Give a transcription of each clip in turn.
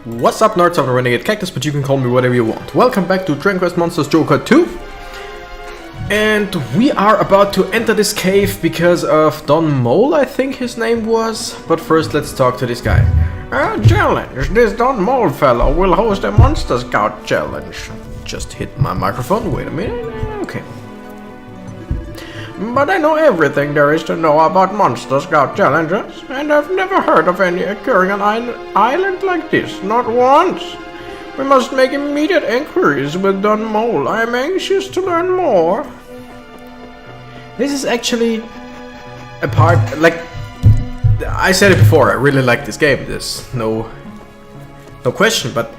What's up, nerds of the Renegade Cactus, but you can call me whatever you want. Welcome back to Dragon Quest Monsters Joker 2. And we are about to enter this cave because of Don Mole, I think his name was. But first, let's talk to this guy. Challenge. This Don Mole fellow will host a Monster Scout challenge. Just hit my microphone. Wait a minute. Okay. But I know everything there is to know about Monster Scout challenges, and I've never heard of any occurring on an island like this, not once. We must make immediate inquiries with Don Mole. I am anxious to learn more. This is actually a part, like, I said it before, I really like this game, there's no question, but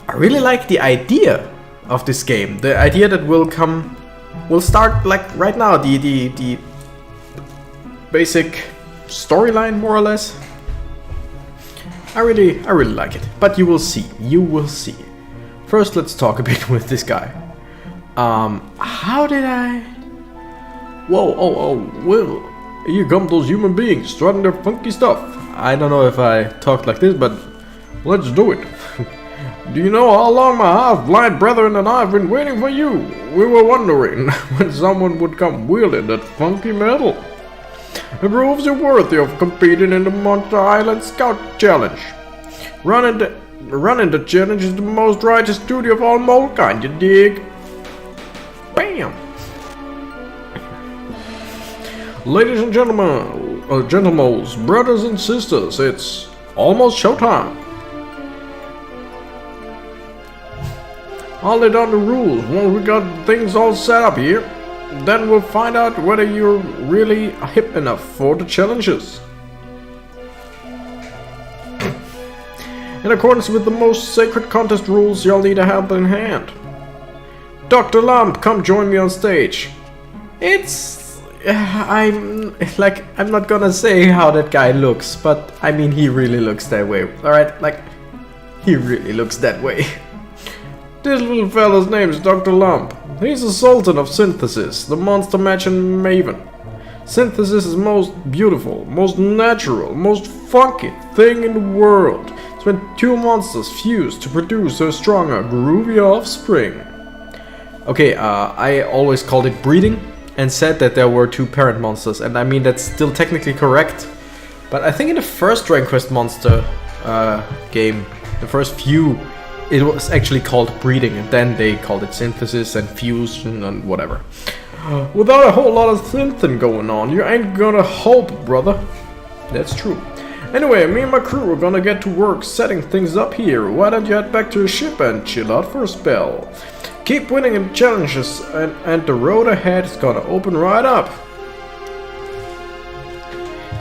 I really like the idea of this game, the idea that we'll start like right now, the basic storyline more or less. I really like it, but you will see. First, let's talk a bit with this guy. How did I? Whoa, well, here come those human beings strutting their funky stuff. I don't know if I talked like this, but let's do it. Do you know how long my half-blind brethren and I have been waiting for you? We were wondering when someone would come wielding that funky metal. It proves you're worthy of competing in the Monster Island Scout Challenge. Running the challenge is the most righteous duty of all mole kind, you dig? Bam! Ladies and gentlemen, brothers and sisters, it's almost showtime. I'll lay down the rules once we got things all set up here. Then we'll find out whether you're really hip enough for the challenges. In accordance with the most sacred contest rules, you'll need a help in hand. Dr. Lump, come join me on stage. I'm not gonna say how that guy looks, but I mean he really looks that way. Alright, like, he really looks that way. This little fella's name is Dr. Lump. He's the Sultan of Synthesis, the monster matching maven. Synthesis is most beautiful, most natural, most funky thing in the world. It's when two monsters fuse to produce a stronger, groovier offspring. Okay, I always called it breeding and said that there were two parent monsters, and I mean that's still technically correct. But I think in the first Dragon Quest Monster game, the first few, it was actually called breeding, and then they called it synthesis and fusion and whatever. Without a whole lot of synthing going on, you ain't gonna hope, brother. That's true. Anyway, me and my crew are gonna get to work setting things up here. Why don't you head back to your ship and chill out for a spell? Keep winning in challenges, and the road ahead is gonna open right up.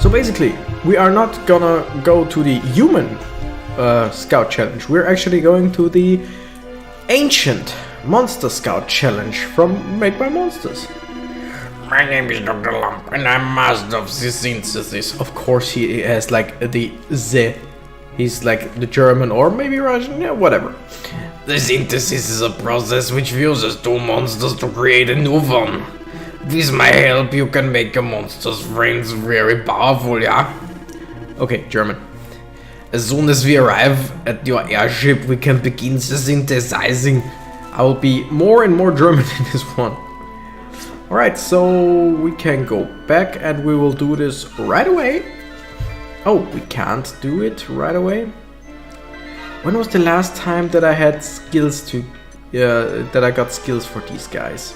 So basically, we are not gonna go to the human Scout Challenge. We're actually going to the ancient Monster Scout Challenge from Made by Monsters. My name is Dr. Lump, and I'm master of the synthesis. Of course, he has like the Z. He's like the German or maybe Russian, yeah, whatever. The synthesis is a process which fuses two monsters to create a new one. With my help, you can make your monster's brains very powerful, yeah? Okay, German. As soon as we arrive at your airship, we can begin the synthesizing. I will be more and more German in this one. Alright, so we can go back and we will do this right away. Oh, we can't do it right away? When was the last time that I had skills to... that I got skills for these guys?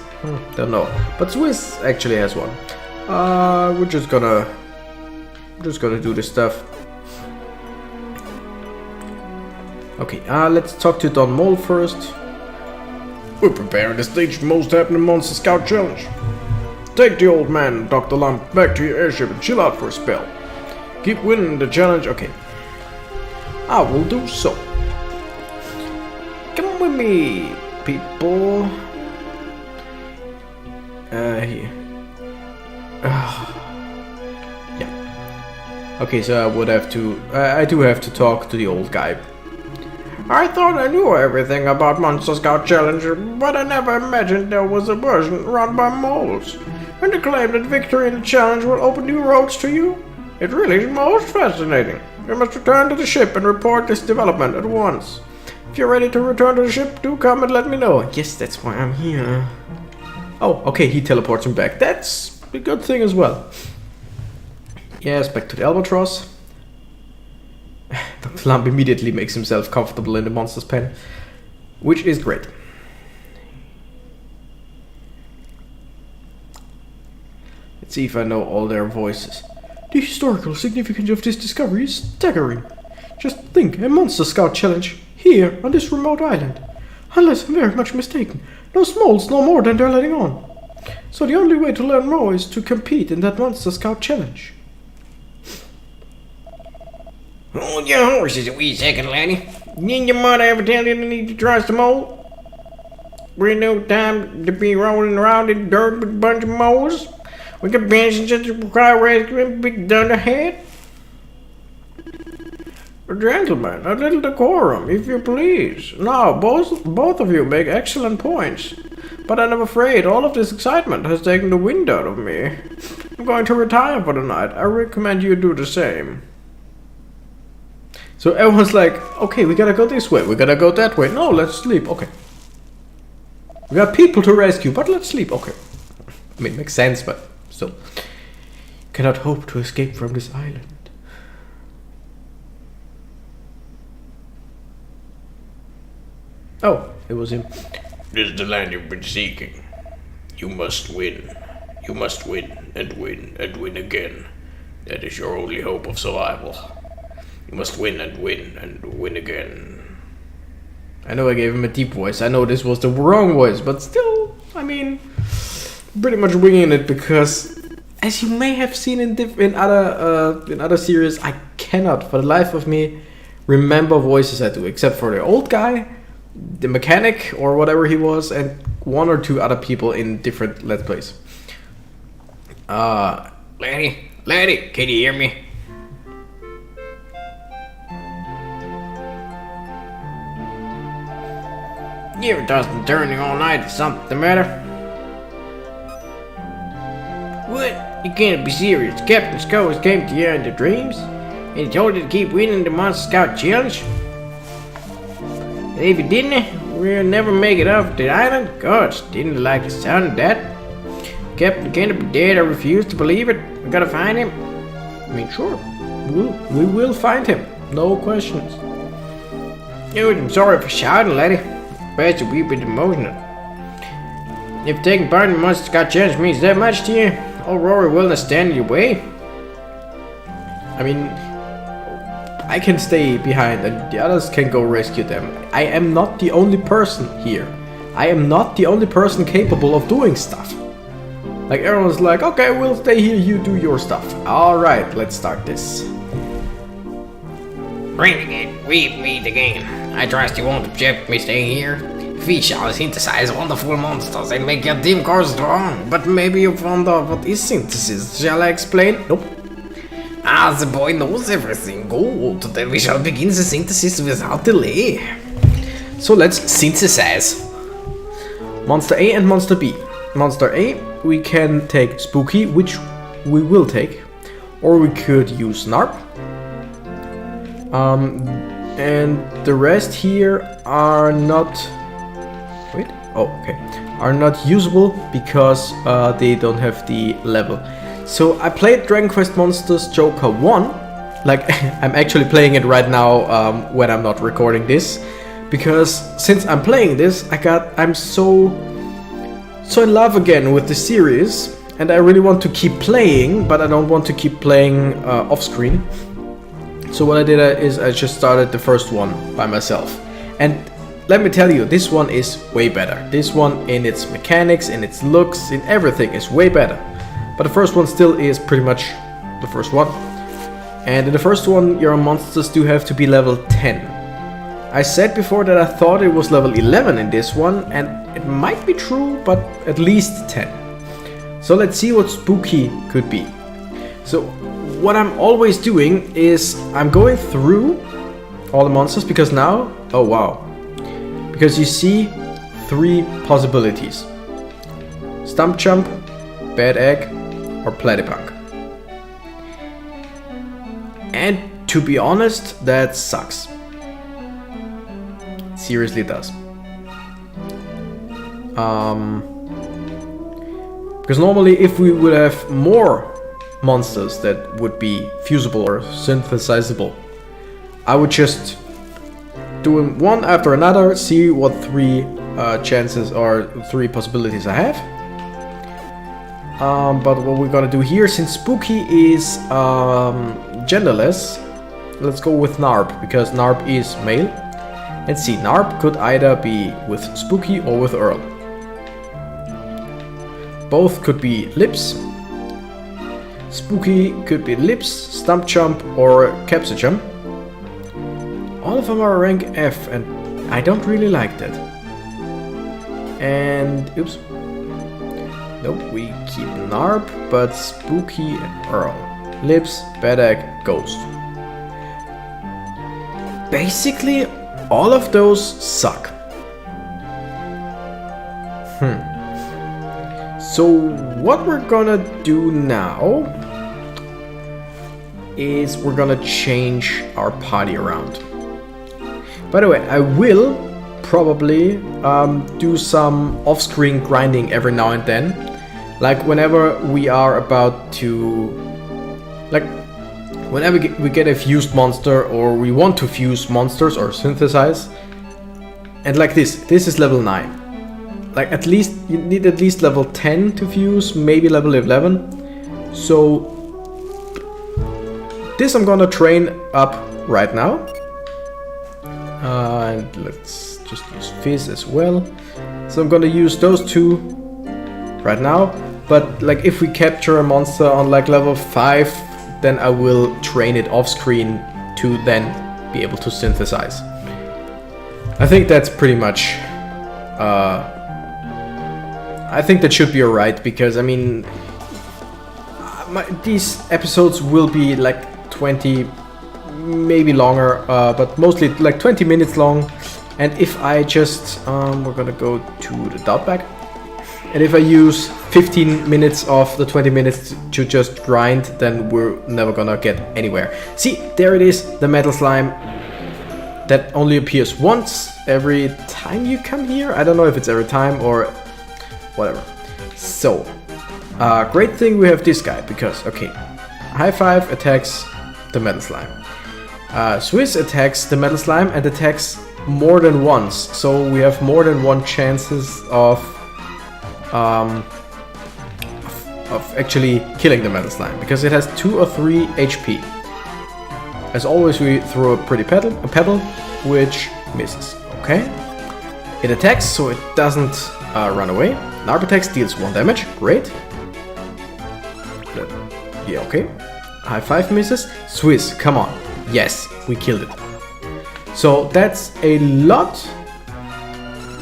Don't know. But Swiss actually has one. We're just gonna do this stuff. Okay, let's talk to Don Mole first. We're preparing the stage for the most happening Monster Scout Challenge. Take the old man, Dr. Lump, back to your airship and chill out for a spell. Keep winning the challenge, okay. I will do so. Come with me, people. Here. Yeah. Okay, so I would have to... I do have to talk to the old guy. I thought I knew everything about Monster Scout Challenger, but I never imagined there was a version run by moles. And they claim that victory in the challenge will open new roads to you. It really is most fascinating. You must return to the ship and report this development at once. If you're ready to return to the ship, do come and let me know. Yes, that's why I'm here. Oh, okay, he teleports him back. That's a good thing as well. Yes, back to the Albatross. Dr. Lump immediately makes himself comfortable in the monster's pen, which is great. Let's see if I know all their voices. The historical significance of this discovery is staggering. Just think, a monster scout challenge here on this remote island. Unless I'm very much mistaken, those moles know more than they're letting on. So the only way to learn more is to compete in that monster scout challenge. Hold your horses a wee second, laddie. Didn't your mother ever tell you to need to trust the mole? We're no time to be rolling around in dirt with a bunch of moles. We can passengers to require rescuing big dunderhead. Gentlemen, a little decorum, if you please. Now, both of you make excellent points. But I'm afraid all of this excitement has taken the wind out of me. I'm going to retire for the night. I recommend you do the same. So everyone's like, okay, we gotta go this way, we gotta go that way. No, let's sleep, okay. We got people to rescue, but let's sleep, okay. I mean, it makes sense, but still. Cannot hope to escape from this island. Oh, it was him. This is the land you've been seeking. You must win. You must win and win and win again. That is your only hope of survival. You must win and win again. I know I gave him a deep voice. I know this was the wrong voice, but still, I mean, pretty much winging it because, as you may have seen in other series, I cannot, for the life of me, remember voices I do, except for the old guy, the mechanic or whatever he was, and one or two other people in different Let's Plays. Laddie, can you hear me? You ever tossed and turning all night? Is something the matter? What? You can't be serious. Captain Scott came to you in your dreams, and he told you to keep winning the Monster Scout Challenge? And if you didn't, we'll never make it off the island? Gosh, didn't like the sound of that. Captain can't be dead. I refuse to believe it. We gotta find him. I mean, sure. We will find him. No questions. Dude, I'm sorry for shouting, laddie. Perhaps a wee bit emotional. If taking part in the Monster Scout Challenge means that much to you, old Rory will not stand in your way. I mean, I can stay behind and the others can go rescue them. I am not the only person here. I am not the only person capable of doing stuff. Like, everyone's like, okay, we'll stay here, you do your stuff. Alright, let's start this. Renegade, we meet again. I trust you won't object me staying here. We shall synthesize wonderful monsters and make your team core strong. But maybe you wonder what is synthesis. Shall I explain? Nope. Ah, the boy knows everything. Good, then we shall begin the synthesis without delay. So let's synthesize. Monster A and Monster B. Monster A, we can take Spooky, which we will take. Or we could use Narp. And the rest here are not... Wait, oh, okay. Are not usable because they don't have the level. So I played Dragon Quest Monsters Joker 1. Like, I'm actually playing it right now when I'm not recording this. Because since I'm playing this, I'm so in love again with the series. And I really want to keep playing, but I don't want to keep playing off screen. So what I did is I just started the first one by myself. And let me tell you, this one is way better. This one in its mechanics, in its looks, in everything is way better. But the first one still is pretty much the first one. And in the first one, your monsters do have to be level 10. I said before that I thought it was level 11 in this one, and it might be true, but at least 10. So let's see what Spooky could be. So what I'm always doing is I'm going through all the monsters because now, oh wow, because you see 3 possibilities: Stump Jump, Bad Egg, or Platypunk. And to be honest, that sucks. Seriously it does. Because normally if we would have more monsters that would be fusible or synthesizable, I would just do them one after another, see what 3 chances or 3 possibilities I have. But what we're gonna do here, since Spooky is genderless, let's go with Narb, because Narb is male. And see, Narb could either be with Spooky or with Earl. Both could be Lips. Spooky could be Lips, Stump Jump, or Capsicum. All of them are rank F, and I don't really like that. And oops. Nope, we keep Narb, but Spooky and Earl. Lips, Bad Egg, Ghost. Basically, all of those suck. So what we're gonna do now is we're gonna change our party around. By the way, I will probably do some off-screen grinding every now and then. Like whenever we are about to... Like, whenever we get a fused monster or we want to fuse monsters or synthesize. And like this is level 9. Like at least, you need at least level 10 to fuse, maybe level 11. So this I'm gonna train up right now. And let's just use Fizz as well. So I'm gonna use those 2 right now. But like if we capture a monster on like level 5, then I will train it off screen to then be able to synthesize. I think that's pretty much I think that should be alright, because I mean these episodes will be like 20, maybe longer, but mostly like 20 minutes long. And if I just we're gonna go to the Doubtback, and if I use 15 minutes of the 20 minutes to just grind, then we're never gonna get anywhere. See, there it is, the metal slime that only appears once every time you come here. I don't know if it's every time or whatever. So, great thing we have this guy, because, okay, High Five attacks the metal slime. Swiss attacks the metal slime and attacks more than once, so we have more than 1 chances of actually killing the metal slime, because it has 2 or 3 HP. As always, we throw a pretty pebble, which misses. Okay, it attacks, so it doesn't run away. Narb attacks, deals 1 damage. Great. Yeah, okay. High Five misses. Swiss, come on. Yes, we killed it. So that's a lot,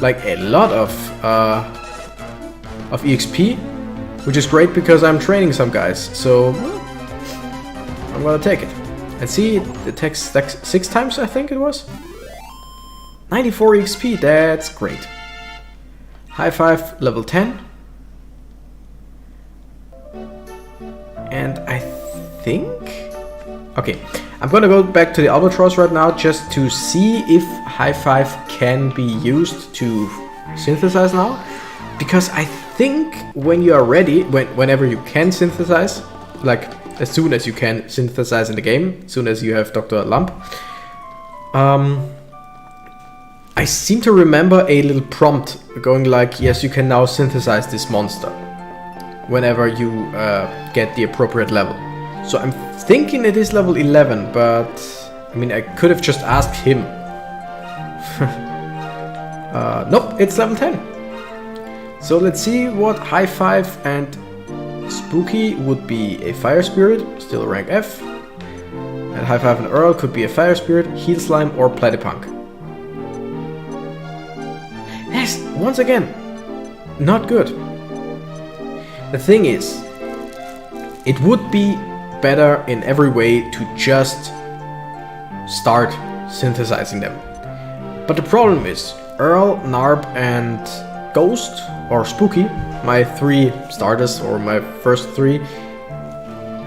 like a lot of EXP, which is great because I'm training some guys. So I'm gonna take it. And see, it attacks like 6 times, I think it was. 94 EXP, that's great. High Five, level 10. And I think... Okay, I'm gonna go back to the Albatross right now just to see if High Five can be used to synthesize now. Because I think when you are ready, whenever you can synthesize, like as soon as you can synthesize in the game, as soon as you have Dr. Lump, I seem to remember a little prompt going like, yes, you can now synthesize this monster whenever you get the appropriate level. So I'm thinking it is level 11, but I mean, I could have just asked him. Nope, it's level 10. So let's see what High Five and Spooky would be. A Fire Spirit, still rank F. And High Five and Earl could be a Fire Spirit, Heal Slime, or Platypunk. Yes, once again, not good. The thing is, it would be better in every way to just start synthesizing them. But the problem is, Earl, Narb, and Ghost, or Spooky, my 3 starters, or my first 3,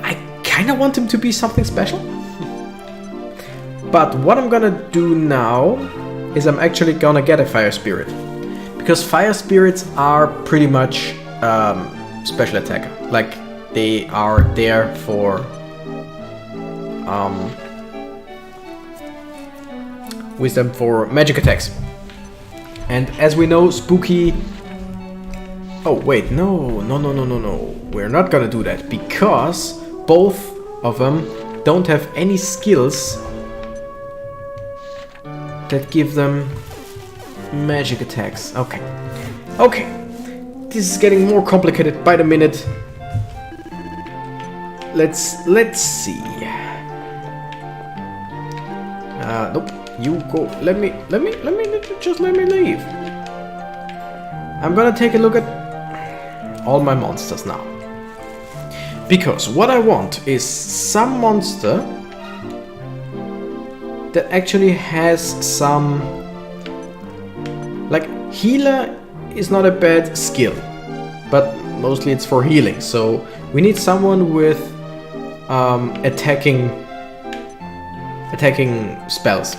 I kinda want them to be something special. But what I'm gonna do now is I'm actually gonna get a fire spirit. Because fire spirits are pretty much special attacker. Like, they are there for wisdom for magic attacks. And as we know, Spooky... Oh, wait, no. We're not gonna do that, because both of them don't have any skills that give them magic attacks. Okay. This is getting more complicated by the minute. Let's see. Nope. You go. Let me leave. I'm gonna take a look at all my monsters now. Because what I want is some monster that actually has some... Like, healer is not a bad skill, but mostly it's for healing. So we need someone with attacking spells.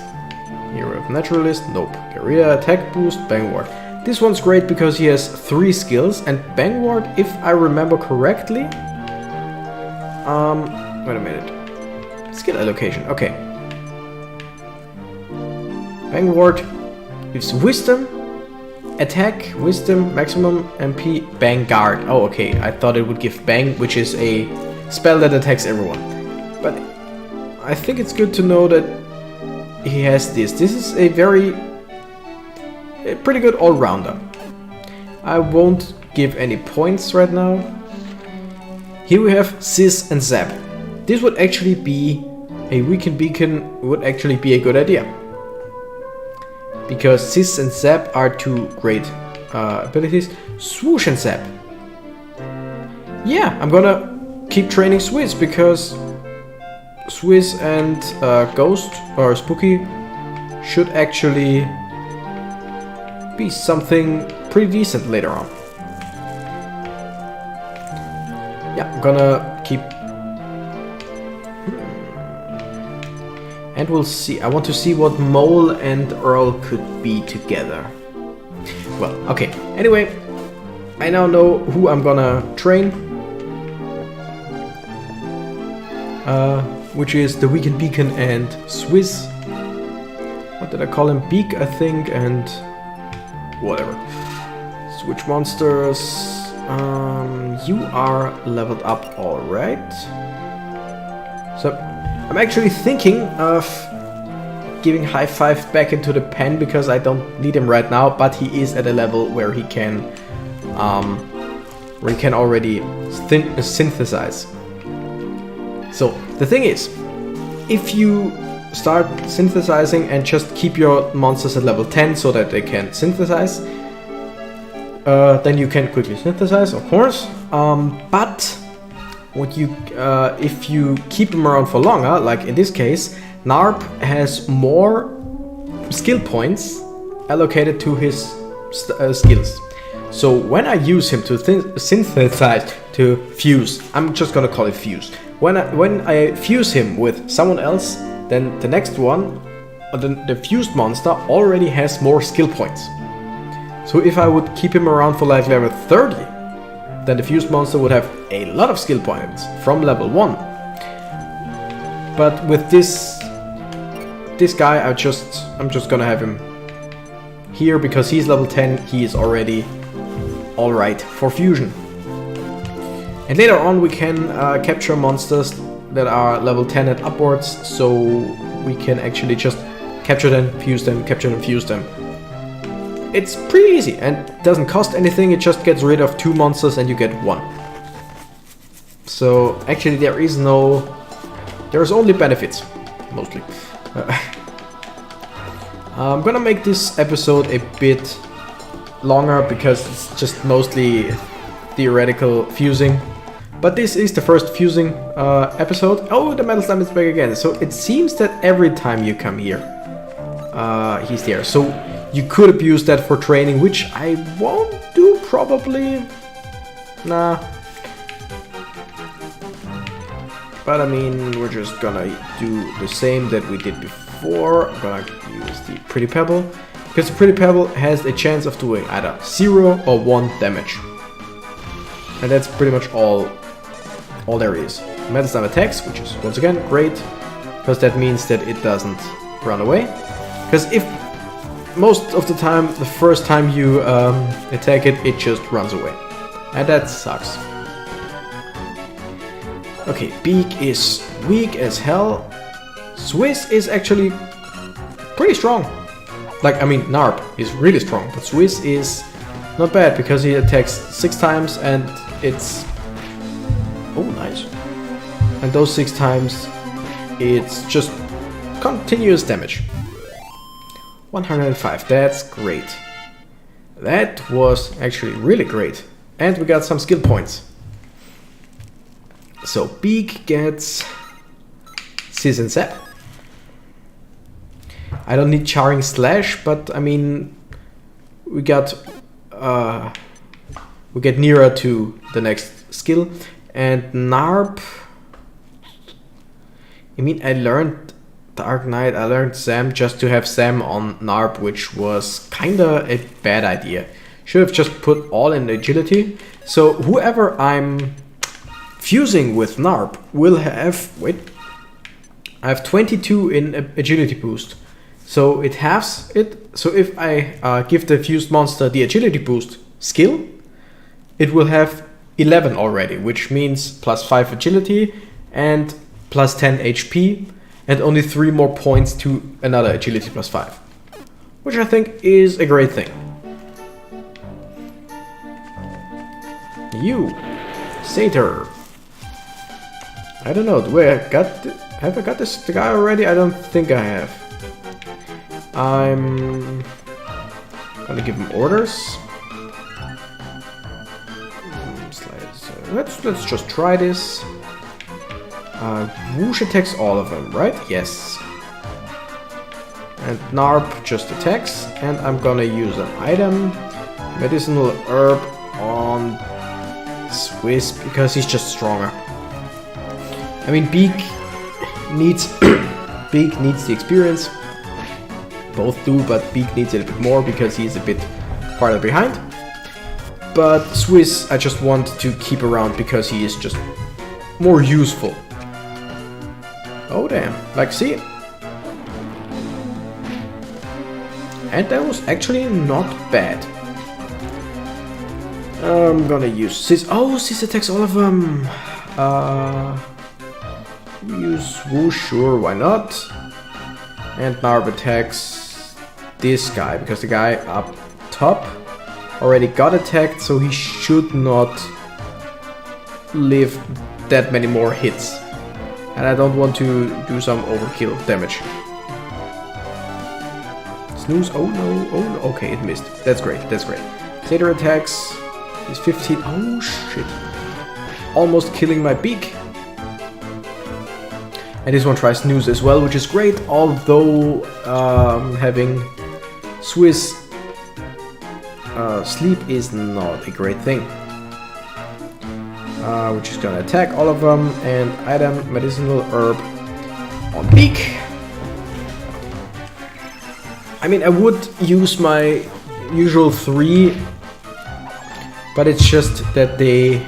Hero of Naturalist, nope. Guerrilla, attack boost, bang ward. This one's great because he has 3 skills, and bang ward, if I remember correctly. Wait a minute. Skill allocation. Okay. Bang ward gives wisdom, attack, wisdom, maximum MP, bang guard. Oh, okay. I thought it would give bang, which is a spell that attacks everyone. But I think it's good to know that he has this. This is a pretty good all-rounder. I won't give any points right now. Here we have Sis and Zap. This would actually be a weakened beacon, would actually be a good idea. Because Sis and Zap are 2 great abilities. Swoosh and Zap. Yeah, I'm gonna keep training Swizz, because Swizz and Ghost or Spooky should actually be something pretty decent later on. Yeah, I'm gonna keep... And we'll see. I want to see what Mole and Earl could be together. Well, okay. Anyway, I now know who I'm gonna train. Which is the Weakened Beacon and Swizz. What did I call him? Beak, I think, and whatever. Switch monsters. You are leveled up, alright. So, I'm actually thinking of giving High Five back into the pen, because I don't need him right now, but he is at a level where he can already synthesize. So, the thing is, if you start synthesizing and just keep your monsters at level 10 so that they can synthesize, then you can quickly synthesize, of course. But what you, if you keep them around for longer, like in this case, Narp has more skill points allocated to his skills. So when I use him to synthesize, to fuse, I'm just gonna call it fuse. When I fuse him with someone else, then the next one, the fused monster, already has more skill points. So if I would keep him around for like level 30, then the fused monster would have a lot of skill points from level 1. But with this guy, I'm just gonna have him here, because he's level 10, he is already alright for fusion. And later on we can capture monsters that are level 10 and upwards, so we can actually just capture them, fuse them, capture them, fuse them. It's pretty easy and doesn't cost anything, it just gets rid of 2 monsters and you get 1. So actually there's only benefits, mostly. I'm gonna make this episode a bit longer because it's just mostly theoretical fusing. But this is the first fusing episode. Oh, the metal slime is back again. So it seems that every time you come here, he's there. So you could abuse that for training, which I won't do probably. Nah. But I mean, we're just gonna do the same that we did before. before, I'm gonna use the Pretty Pebble, because the Pretty Pebble has a chance of doing either 0 or 1 damage. And that's pretty much all there is. Metal Slime attacks, which is once again great, because that means that it doesn't run away. Because if most of the time, the first time you attack it, it just runs away. And that sucks. Okay, Beak is weak as hell. Swiss is actually pretty strong. Like, I mean, Narp is really strong, but Swiss is not bad because he attacks 6 times and it's... Oh, nice. And those 6 times, it's just continuous damage. 105, that's great. That was actually really great. And we got some skill points. So Beak gets Sizz and Zap. I don't need Charring Slash, but I mean, we get nearer to the next skill. And Narp, I mean, I learned Dark Knight, I learned Sam just to have Sam on Narp, which was kinda a bad idea. Should have just put all in agility. So whoever I'm fusing with Narp will have, wait, I have 22 in agility boost. So it halves it. So if I give the fused monster the agility boost skill, it will have 11 already, which means plus 5 agility and plus 10 HP and only 3 more points to another agility plus 5. Which I think is a great thing. You, Satyr. I don't know, have I got the guy already? I don't think I have. I'm gonna give him orders. Let's just try this. Whoosh attacks all of them, right? Yes. And Narp just attacks, and I'm gonna use an item, medicinal herb on Swiss because he's just stronger. I mean, Beak needs the experience. Both do, but Beak needs it a bit more because he's a bit farther behind. But Swiss, I just want to keep around because he is just more useful. Oh damn! Like, see? And that was actually not bad. I'm gonna use Sizz. Oh, Sizz attacks all of them. Use Whoosh, sure, why not? And Narb attacks this guy, because the guy up top already got attacked, so he should not live that many more hits. And I don't want to do some overkill damage. Snooze, oh no, okay, it missed. That's great, that's great. Satyr attacks, he's 15, oh shit. Almost killing my Beak. And this one tries Snooze as well, which is great, although having Swiss sleep is not a great thing. We're just gonna attack all of them, and item medicinal herb on Beak. I mean, I would use my usual 3, but it's just that they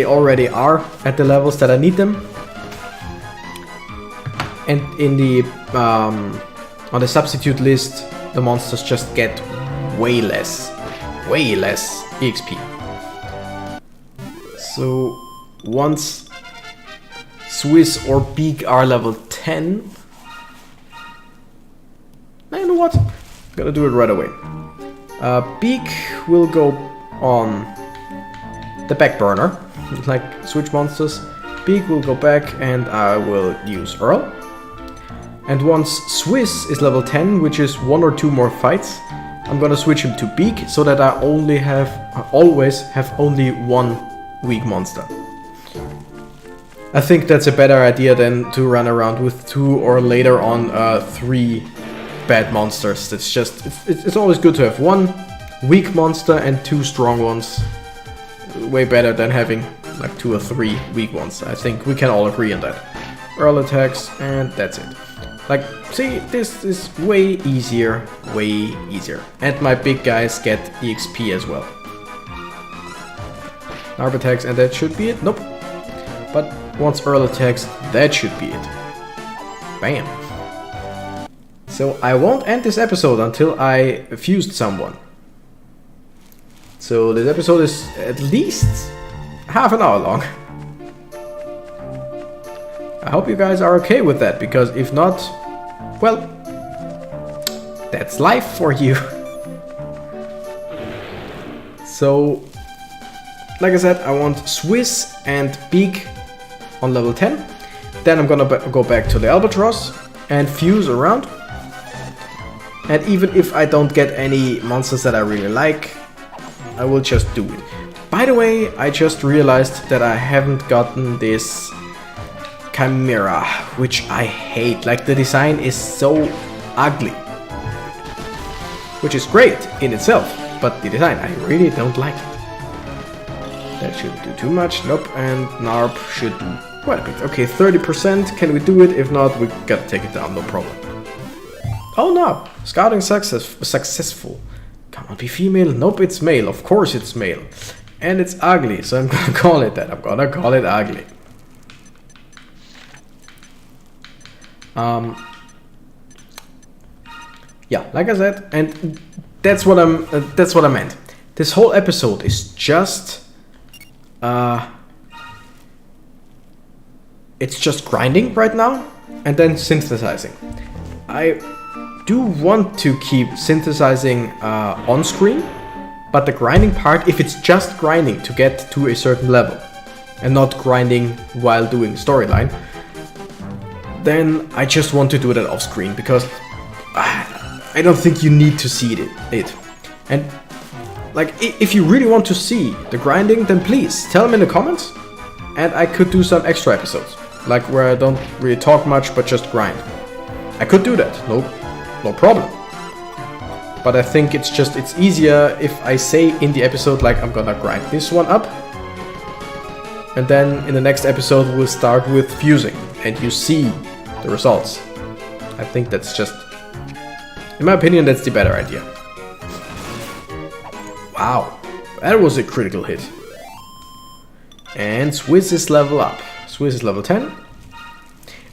already are at the levels that I need them. And in the on the substitute list, the monsters just get way less EXP. So once Swiss or Beak are level 10, you know what? I'm gonna do it right away. Beak will go on the back burner, like switch monsters. Beak will go back, and I will use Earl. And once Swiss is level 10, which is 1 or 2 more fights, I'm gonna switch him to Beak so that I always have only 1 weak monster. I think that's a better idea than to run around with 2 or later on 3 bad monsters. That's just it's always good to have 1 weak monster and 2 strong ones. Way better than having like 2 or 3 weak ones. I think we can all agree on that. early attacks, and that's it. Like, see, this is way easier, And my big guys get EXP as well. Narb attacks, and that should be it. Nope. But once early attacks, that should be it. Bam. So I won't end this episode until I fused someone. So this episode is at least half an hour long. I hope you guys are okay with that, because if not, well, that's life for you. So, like I said, I want Swiss and Beak on level 10. Then I'm gonna go back to the Albatross and fuse around. And even if I don't get any monsters that I really like, I will just do it. By the way, I just realized that I haven't gotten this Chimera, which I hate. Like, the design is so ugly, which is great in itself, but the design, I really don't like it. That shouldn't do too much. Nope. And Narp should do quite a bit. Okay, 30%. Can we do it? If not, we gotta take it down, no problem. Oh no, scouting successful. Come on, be female. Nope, it's male. Of course it's male. And it's ugly, so I'm gonna call it that. I'm gonna call it ugly. Yeah, like I said, and that's what I meant. This whole episode is just it's just grinding right now and then synthesizing. I do want to keep synthesizing on screen, but the grinding part, if it's just grinding to get to a certain level and not grinding while doing storyline, then I just want to do that off screen, because I don't think you need to see it. And like, if you really want to see the grinding, then please tell them in the comments, and I could do some extra episodes, like where I don't really talk much but just grind. I could do that, no problem. But I think it's easier if I say in the episode, like, I'm gonna grind this one up, and then in the next episode we'll start with fusing, and you see the results. I think that's just, in my opinion, that's the better idea. Wow, that was a critical hit. And Swiss is level up. Swiss is level 10.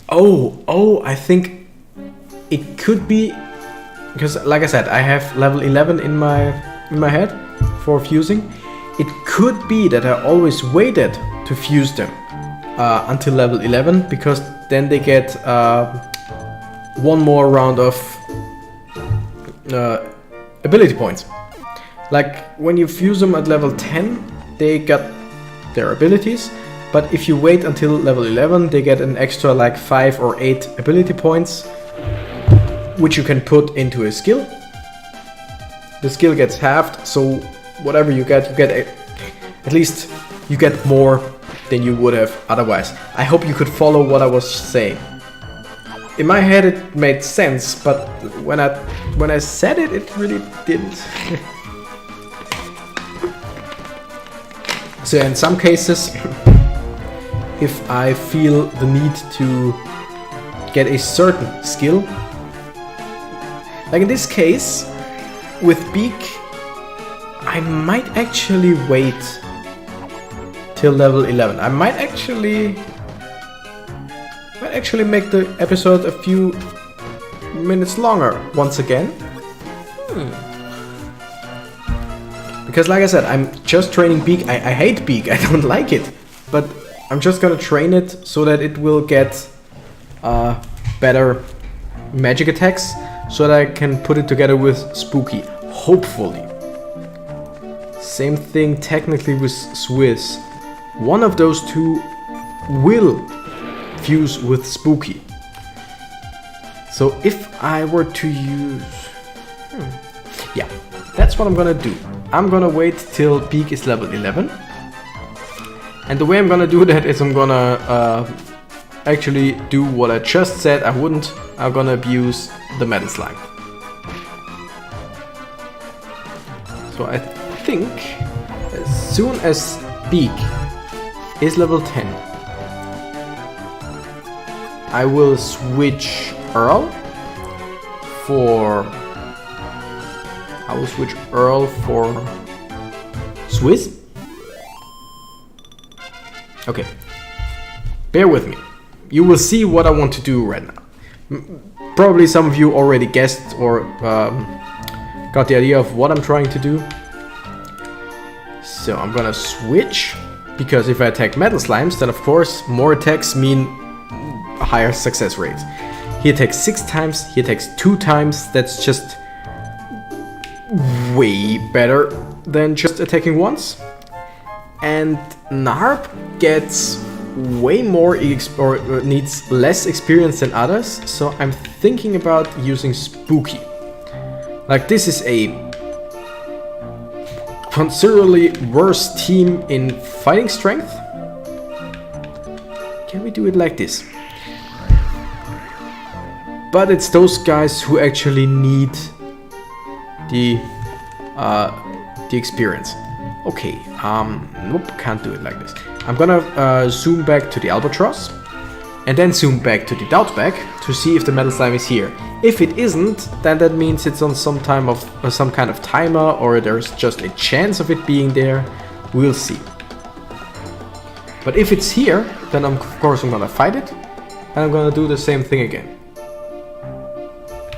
Oh, I think it could be, because like I said, I have level 11 in my head for fusing. It could be that I always waited to fuse them until level 11, because then they get one more round of ability points. Like, when you fuse them at level 10, they get their abilities, but if you wait until level 11, they get an extra like 5 or 8 ability points, which you can put into a skill. The skill gets halved, so whatever you get at least you get more than you would have otherwise. I hope you could follow what I was saying. In my head it made sense, but when I said it, it really didn't. So in some cases, if I feel the need to get a certain skill, like in this case, with Beak, I might actually wait till level 11. I might actually make the episode a few minutes longer once again. Because like I said, I'm just training Beak. I hate Beak, I don't like it. But I'm just gonna train it so that it will get better magic attacks, so that I can put it together with Spooky, hopefully. Same thing technically with Swiss. One of those two will fuse with Spooky. So if I were to use... yeah, that's what I'm gonna do. I'm gonna wait till Beak is level 11. And the way I'm gonna do that is I'm gonna actually do what I just said I wouldn't. I'm gonna abuse the Metal Slime. So I think as soon as Beak is level 10, I will switch Earl for... Swiss? Okay. Bear with me. You will see what I want to do right now. Probably some of you already guessed or got the idea of what I'm trying to do. So I'm gonna switch, because if I attack metal slimes, then of course more attacks mean higher success rates. He attacks 6 times, he attacks 2 times. That's just way better than just attacking once. And Narp gets way more or needs less experience than others, so I'm thinking about using Spooky. Like, this is a considerably worse team in fighting strength. Can we do it like this? But it's those guys who actually need the experience. Okay, nope, can't do it like this. I'm gonna zoom back to the Albatross and then zoom back to the Doubtback to see if the metal slime is here. If it isn't, then that means it's on some kind of timer, or there's just a chance of it being there. We'll see. But if it's here, then of course I'm gonna fight it, and I'm gonna do the same thing again.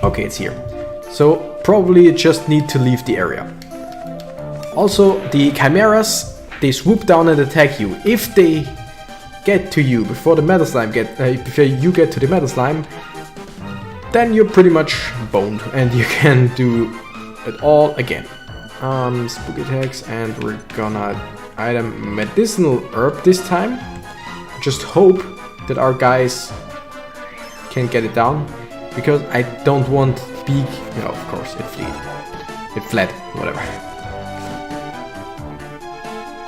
Okay, it's here. So probably you just need to leave the area. Also, the chimeras, they swoop down and attack you. If they get to you before the metal slime before you get to the metal slime, then you're pretty much boned and you can do it all again. Spooky attacks, and we're gonna item medicinal herb this time. Just hope that our guys can get it down, because I don't want Beak. No, of course it fled, whatever.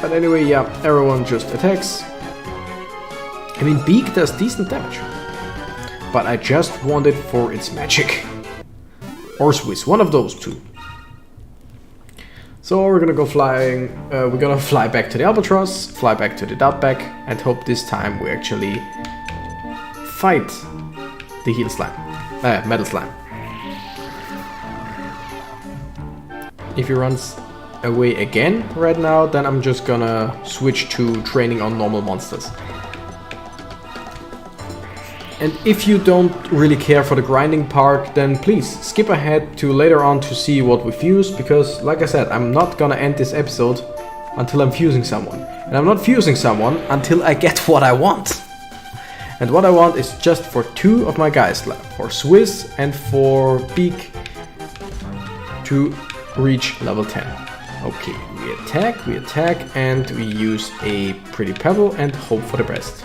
But anyway, yeah, everyone just attacks. I mean, Beak does decent damage, but I just want it for its magic. Or Swiss, one of those two. So we're gonna go flying, we're gonna fly back to the Albatross, fly back to the Doubtback, and hope this time we actually fight the metal slime. If he runs away again right now, then I'm just gonna switch to training on normal monsters. And if you don't really care for the grinding part, then please skip ahead to later on to see what we fuse, because like I said, I'm not gonna end this episode until I'm fusing someone. And I'm not fusing someone until I get what I want. And what I want is just for 2 of my guys left, for Swiss and for Beak, to reach level 10. Okay, we attack, and we use a Pretty Pebble and hope for the best.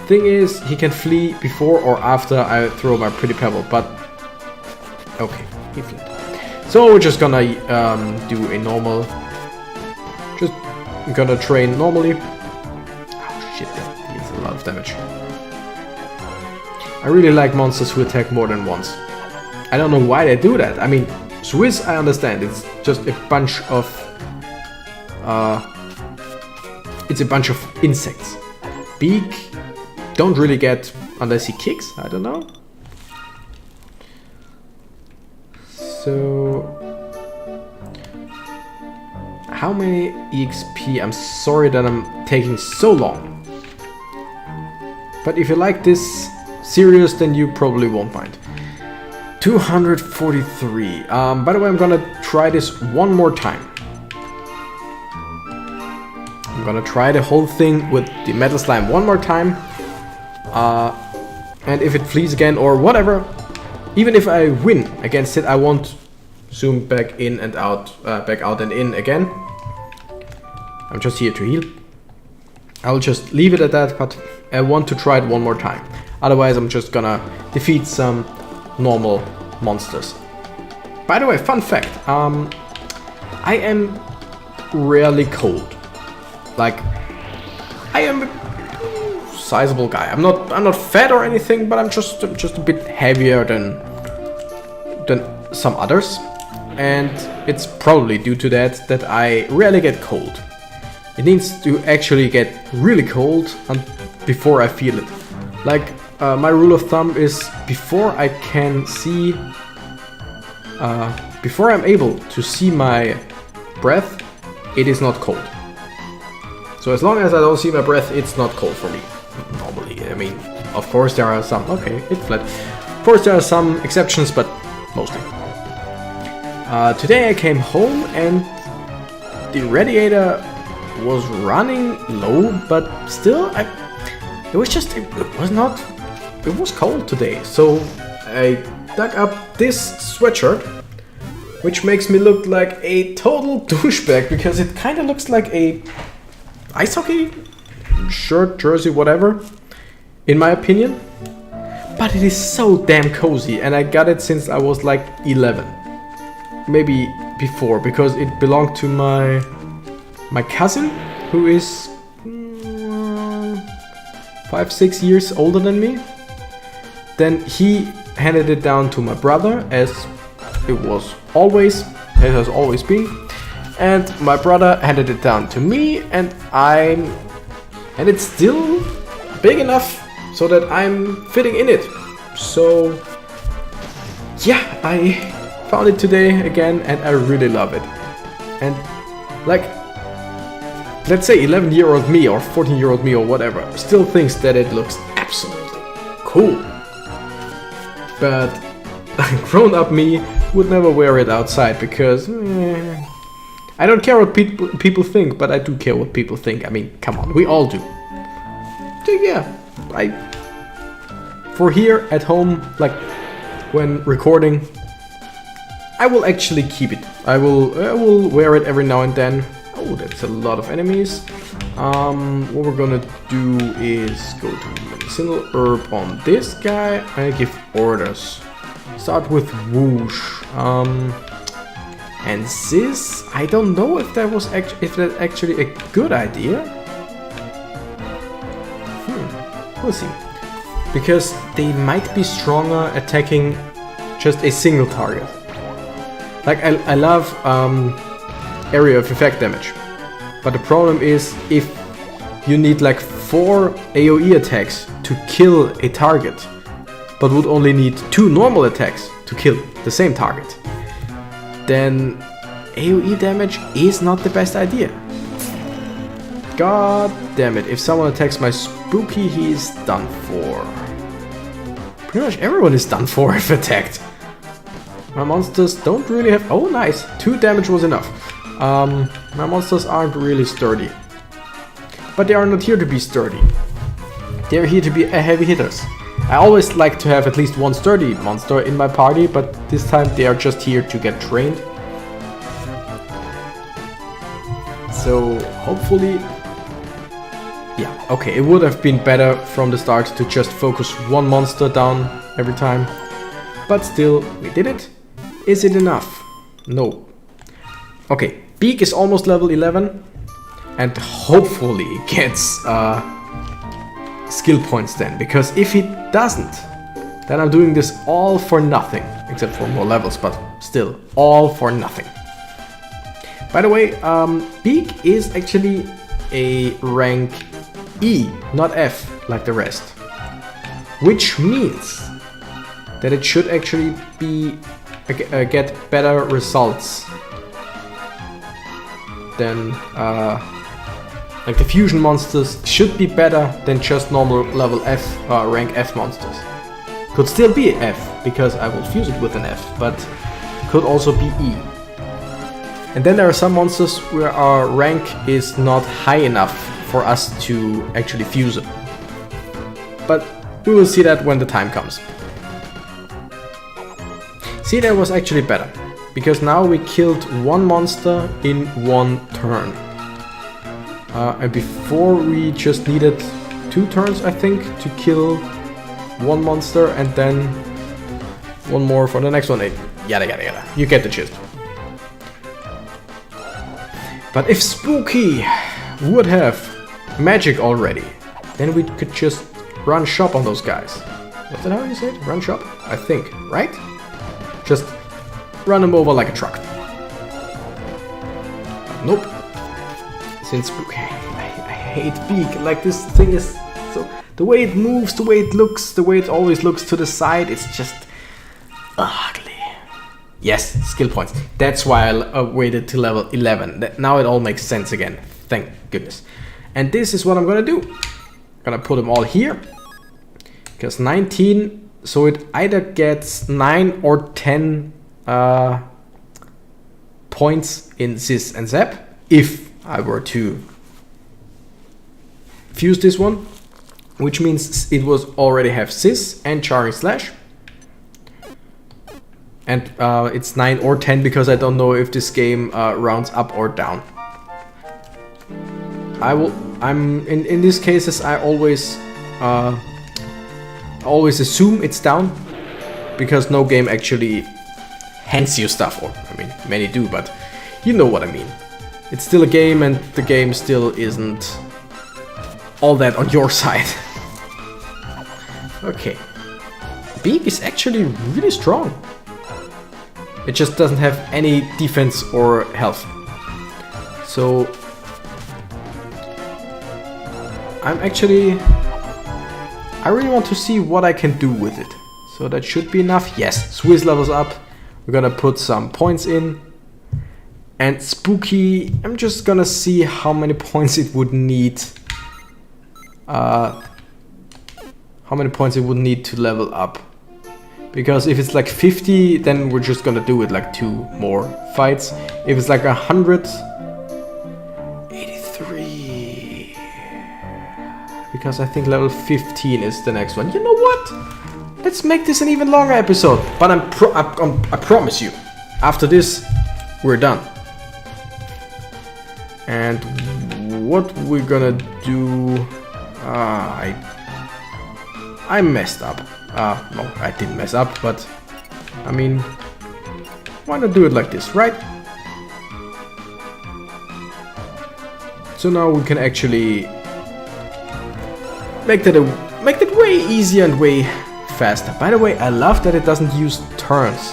Thing is, he can flee before or after I throw my Pretty Pebble, but okay, he fled. So we're just gonna do a normal, just gonna train normally. Oh shit, that deals a lot of damage. I really like monsters who attack more than once. I don't know why they do that. I mean, Swiss, I understand, it's just a bunch of insects. Beak, don't really get unless he kicks, I don't know. So how many EXP? I'm sorry that I'm taking so long. But if you like this series, then you probably won't mind. 243. By the way, I'm gonna try this one more time. I'm gonna try the whole thing with the metal slime one more time. And if it flees again or whatever, even if I win against it, I won't zoom back in and out, back out and in again. I'm just here to heal. I'll just leave it at that, but I want to try it one more time. Otherwise, I'm just gonna defeat some normal monsters. By the way, fun fact, I am rarely cold. Like, I am a sizable guy. I'm not fat or anything, but I'm just a bit heavier than some others, and it's probably due to that I rarely get cold. It needs to actually get really cold before I feel it. Like, my rule of thumb is before I can see, before I'm able to see my breath, it is not cold. So as long as I don't see my breath, it's not cold for me. Normally, I mean, of course there are some, okay, it fled. Of course there are some exceptions, but mostly. Today I came home and the radiator was running low, but still, it was cold today. So I dug up this sweatshirt, which makes me look like a total douchebag because it kind of looks like a ice hockey shirt, jersey, whatever, in my opinion. But it is so damn cozy, and I got it since I was like 11. Maybe before, because it belonged to my cousin, who is 5-6 years older than me. Then he handed it down to my brother, as it has always been. And my brother handed it down to me, and it's still big enough so that I'm fitting in it. So yeah, I found it today again, and I really love it. And like, let's say 11-year-old me or 14-year-old me or whatever still thinks that it looks absolutely cool. But grown-up me would never wear it outside because I don't care what people think, but I do care what people think. I mean, come on, we all do. So yeah, for here at home, like when recording, I will actually keep it. I will wear it every now and then. Oh, that's a lot of enemies. What we're gonna do is go to medicinal herb on this guy and give orders. Start with whoosh. And this, I don't know if that's actually a good idea. We'll see. Because they might be stronger attacking just a single target. Like, I love area of effect damage. But the problem is if you need like 4 AoE attacks to kill a target, but would only need 2 normal attacks to kill the same target, then AoE damage is not the best idea. God damn it, if someone attacks my spooky, he's done for. Pretty much everyone is done for if attacked. My monsters don't really have... Oh, nice. 2 damage was enough. My monsters aren't really sturdy. But they are not here to be sturdy. They're here to be heavy hitters. I always like to have at least one sturdy monster in my party, but this time they are just here to get trained. So hopefully... Yeah, okay, it would have been better from the start to just focus one monster down every time. But still, we did it. Is it enough? No. Okay, Beak is almost level 11. And hopefully gets skill points then. Because if he doesn't, then I'm doing this all for nothing. Except for more levels, but still, all for nothing. By the way, Beak is actually a rank E, not F, like the rest. Which means that it should actually be get better results than like the fusion monsters should be better than just normal level F, rank F monsters. Could still be F, because I will fuse it with an F, but could also be E. And then there are some monsters where our rank is not high enough for us to actually fuse it. But we will see that when the time comes. See, that was actually better, because now we killed one monster in one turn. And before we just needed 2 turns, I think, to kill one monster and then one more for the next one. Yada yada yada. You get the gist. But if Spooky would have magic already, then we could just run shop on those guys. Is that how you say it? Run shop? I think, right? Just run them over like a truck. But nope. Since Spooky, I hate Beak. Like, this thing is so... The way it moves, the way it looks, the way it always looks to the side, it's just ugly. Yes, skill points. That's why I waited to level 11. Now it all makes sense again. Thank goodness. And this is what I'm gonna do. I'm gonna put them all here. Because 19, so it either gets 9 or 10 points in Sis and Zap. If I were to fuse this one. Which means it was already have Sis and Charring Slash. And it's 9 or 10 because I don't know if this game rounds up or down. I'm in these cases I always assume it's down because no game actually hands you stuff, or I mean many do, but you know what I mean. It's still a game and the game still isn't all that on your side. Okay. Beak is actually really strong. It just doesn't have any defense or health. So I really want to see what I can do with it. So that should be enough. Yes, Swiss levels up. We're gonna put some points in. And Spooky, I'm just gonna see how many points it would need. How many points it would need to level up. Because if it's like 50, then we're just gonna do it like 2 more fights. If it's like 100, 83. Because I think level 15 is the next one. You know what? Let's make this an even longer episode. But I promise you, after this, we're done. And what we're gonna do... I messed up. No, I didn't mess up, but I mean, why not do it like this, right? So now we can actually make that way easier and way faster. By the way, I love that it doesn't use turns.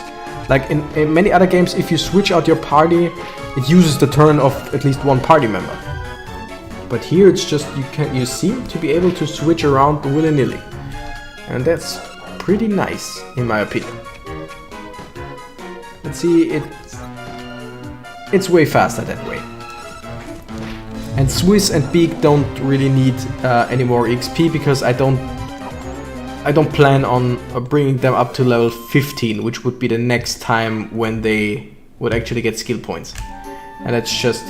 Like in many other games, if you switch out your party, it uses the turn of at least one party member. But here it's just you seem to be able to switch around willy-nilly. And that's pretty nice, in my opinion. Let's see, it's way faster that way. And Swiss and Beak don't really need any more XP because I don't plan on bringing them up to level 15, which would be the next time when they would actually get skill points. And it's just...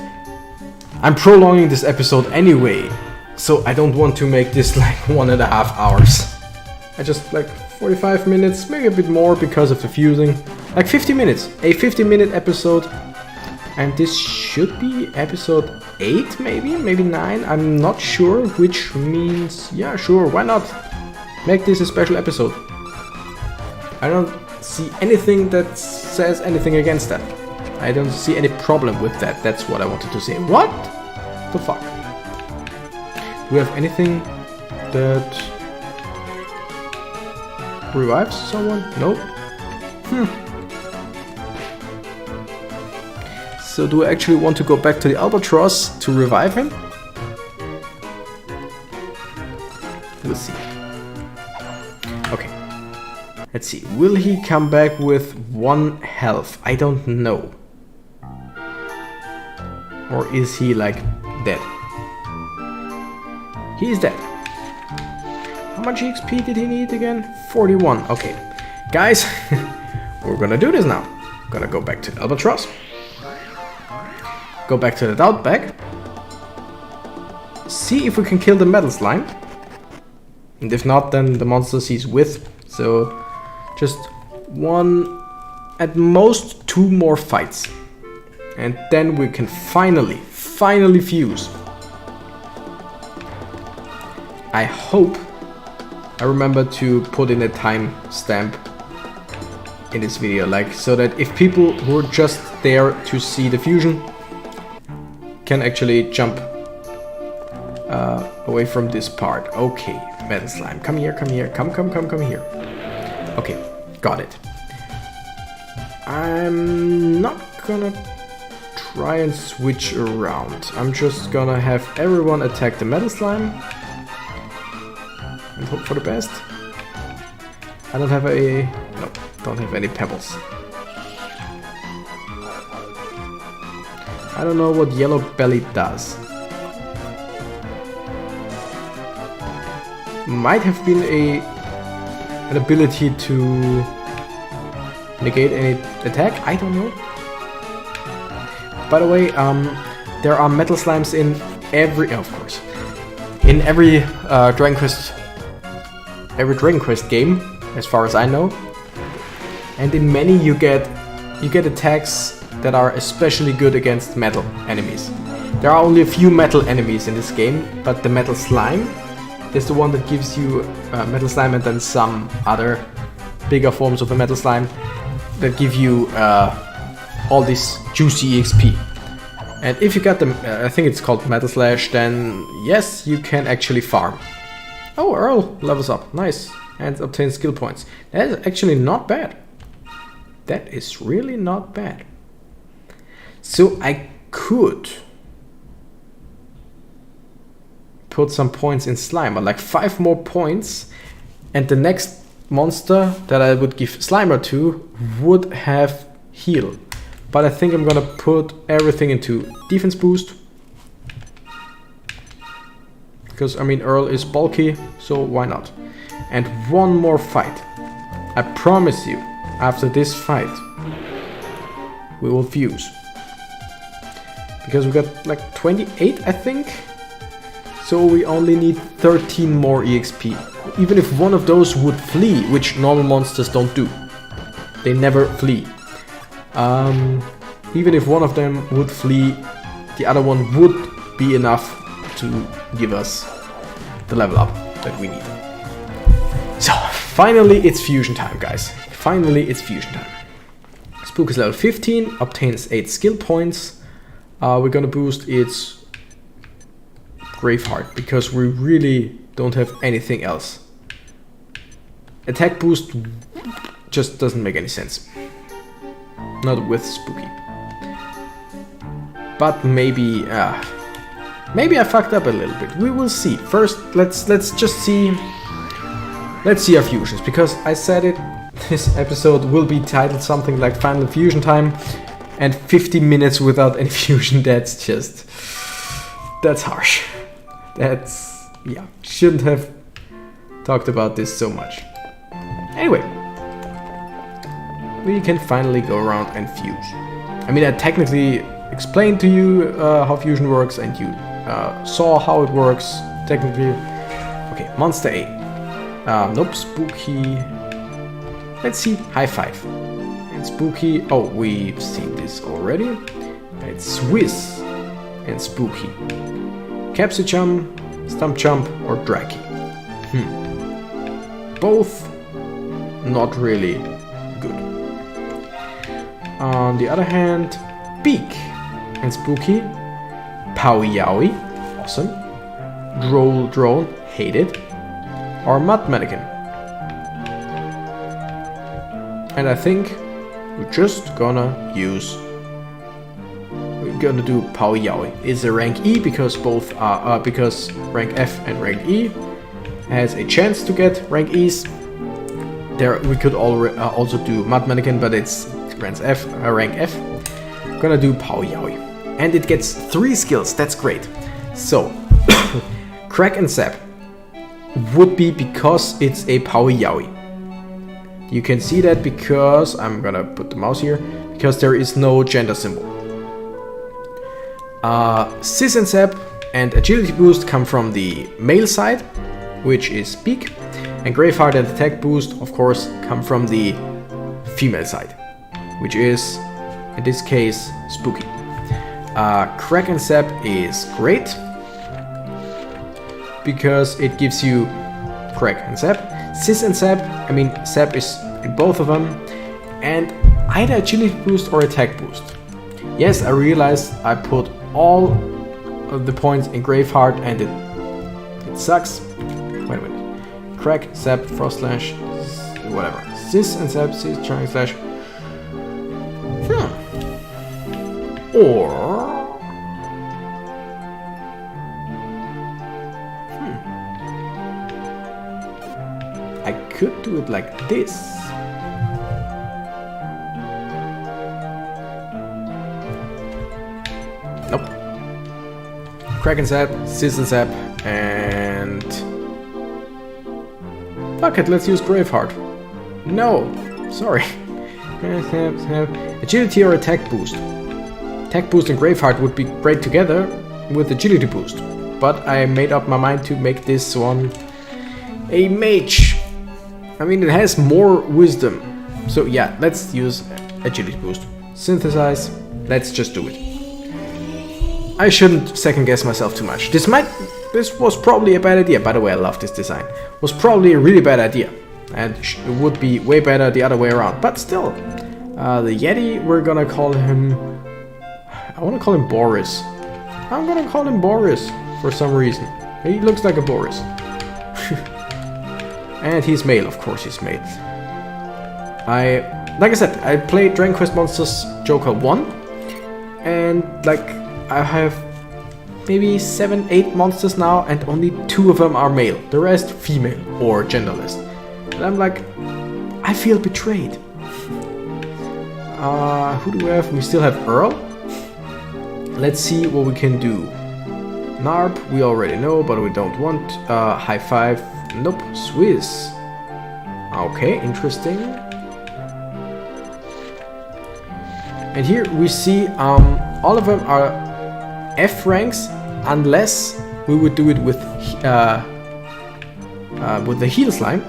I'm prolonging this episode anyway, so I don't want to make this like 1.5 hours. I just like 45 minutes, maybe a bit more because of the fusing. Like 50 minutes, a 50-minute episode. And this should be episode 8 maybe 9, I'm not sure, which means, yeah sure, why not? Make this a special episode. I don't see anything that says anything against that. I don't see any problem with that, that's what I wanted to say. What the fuck? Do we have anything that... revives someone? Nope. So do I actually want to go back to the Albatross to revive him? We'll see. Okay. Let's see. Will he come back with 1 health? I don't know. Or is he like dead? He is dead. How much XP did he need again? 41. Okay. Guys, we're gonna do this now. Gonna go back to the Albatross. Go back to the Outback. See if we can kill the metal slime. And if not, then the monster sees with. So just 1, at most 2 more fights. And then we can finally fuse. I hope I remember to put in a time stamp in this video, like so that if people who are just there to see the fusion can actually jump away from this part. Okay, metal slime, come here, come here, come here. Okay, got it. I'm not gonna try and switch around. I'm just gonna have everyone attack the metal slime. and hope for the best. I don't have don't have any pebbles. I don't know what Yellow Belly does. Might have been an ability to negate any attack, I don't know. By the way, there are metal slimes in every, of course, in every Dragon Quest game, as far as I know. And in many you get attacks that are especially good against metal enemies. There are only a few metal enemies in this game, but the metal slime is the one that gives you metal slime, and then some other bigger forms of the metal slime that give you all this juicy EXP. And if you got the, I think it's called Metal Slash, then yes, you can actually farm. Oh, Earl levels up, nice, and obtains skill points. That is actually not bad. That is really not bad. So I could put some points in Slimer, like 5 more points, and the next monster that I would give Slimer to would have heal. But I think I'm gonna put everything into defense boost, because I mean Earl is bulky, so why not? And one more fight. I promise you, after this fight we will fuse, because we got like 28, I think. So we only need 13 more EXP. Even if one of those would flee, which normal monsters don't do. They never flee. Even if one of them would flee, the other one would be enough to give us the level up that we need. So, finally it's fusion time, guys. Finally it's fusion time. Spook is level 15, obtains 8 skill points. We're gonna boost its Graveheart, because we really don't have anything else. Attack boost just doesn't make any sense. Not with Spooky. But maybe maybe I fucked up a little bit. We will see. First, let's just see. Let's see our fusions, because I said it. This episode will be titled something like Final Fusion Time, and 50 minutes without any fusion. That's harsh. That's, yeah, shouldn't have talked about this so much. Anyway, we can finally go around and fuse. I mean, I technically explained to you how fusion works, and you saw how it works technically. Okay, Monster A. Nope, Spooky. Let's see, High Five. And Spooky, oh, we've seen this already. It's Swiss and Spooky. Capsicum, Stump Jump, or Draki. Both not really good. On the other hand, Beak and Spooky, Powie Yowie, awesome. Droll Drone, hated. Or Mud Mannequin. And I think we're just gonna use. We're gonna do Powie Yowie. It's a rank E because both are because rank F and rank E has a chance to get rank E's. There we could also do Mud Mannequin, but it's rank F. Gonna do Powie Yowie, and it gets 3 skills. That's great. So Crack and Zap would be because it's a Powie Yowie. You can see that because I'm gonna put the mouse here, because there is no gender symbol. Sis and Zap and Agility Boost come from the male side, which is Beak, and Graveheart and Attack Boost, of course, come from the female side, which is, in this case, Spooky. Crack and Zap is great because it gives you Crack and Zap. Sis and Zap, I mean, Zap is in both of them, and either Agility Boost or Attack Boost. Yes, I realized I put all of the points in Graveheart, and it sucks. Wait a minute. Crack, Zap, Frost Slash, whatever. Sis and Zap, Sis, Charging Slash. Or do it like this. Nope. Kraken Zap, Sizzle Zap, and... Fuck it, let's use Graveheart. No, sorry. Agility or attack boost. Attack boost and Graveheart would be great together with agility boost. But I made up my mind to make this one a mage. I mean, it has more wisdom. So yeah, let's use agility boost. Synthesize, let's just do it. I shouldn't second guess myself too much. This was probably a bad idea. By the way, I love this design. Was probably a really bad idea. And it would be way better the other way around. But still, the Yeti, we're gonna call him... I wanna call him Boris. I'm gonna call him Boris for some reason. He looks like a Boris. And he's male, of course he's male. Like I said, I played Dragon Quest Monsters Joker 1. And like, I have maybe 7-8 monsters now, and only 2 of them are male. The rest female or genderless. And I'm like, I feel betrayed. Who do we have? We still have Earl. Let's see what we can do. Narp, we already know, but we don't want. High Five, nope. Swiss. Okay, interesting. And here we see all of them are F ranks, unless we would do it with the Heal Slime.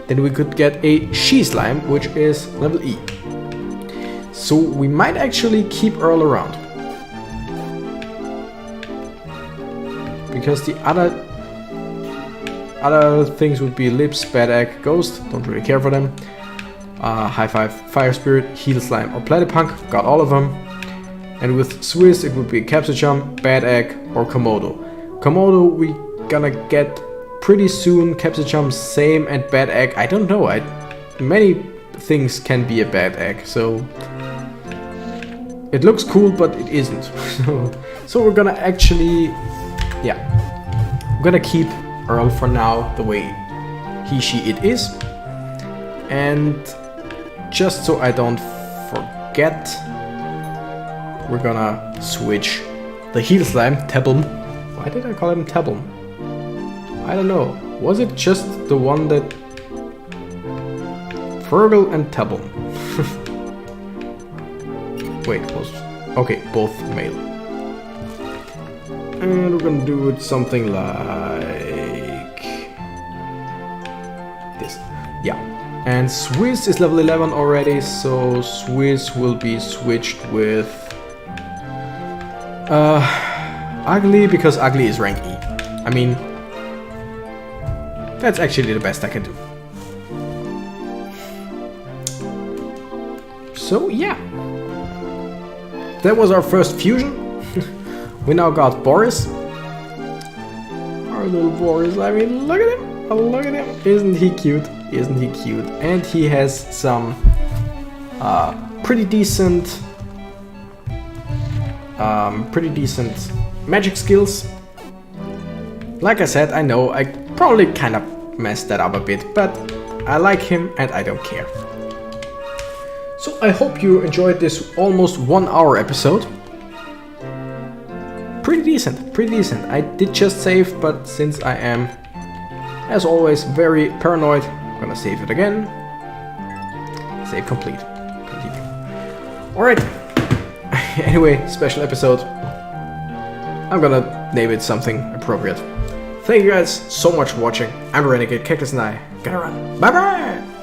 Then we could get a She Slime, which is level E. So we might actually keep Earl around. Because the other things would be Lips, Bad Egg, Ghost, don't really care for them. High Five, Fire Spirit, Heal Slime or Platypunk, got all of them. And with Swiss it would be Capsicum, Bad Egg or Komodo. Komodo we gonna get pretty soon, Capsicum same, and Bad Egg, I don't know, many things can be a Bad Egg, so... It looks cool, but it isn't. So we're gonna actually... Yeah. I'm gonna keep Earl for now the way he, she, it is. And just so I don't forget, we're gonna switch the Heal Slime, Tablum. Why did I call him Tablum? I don't know. Was it just the one that... Fergal and Tablum. Wait, was... Okay, both male. And we're gonna do it something like... this. Yeah. And Swiss is level 11 already, so Swiss will be switched with... Ugly, because Ugly is rank E. I mean... That's actually the best I can do. So, yeah. That was our first fusion. We now got Boris. Our little Boris. I mean, look at him. Oh, look at him. Isn't he cute? Isn't he cute? And he has some pretty decent magic skills. Like I said, I know I probably kind of messed that up a bit, but I like him and I don't care. So I hope you enjoyed this almost 1 hour episode. Pretty decent, pretty decent. I did just save, but since I am, as always, very paranoid, I'm gonna save it again. Save complete. Continue. Alright. Anyway, special episode. I'm gonna name it something appropriate. Thank you guys so much for watching. I'm Renegade Cactus and I gotta run. Bye bye!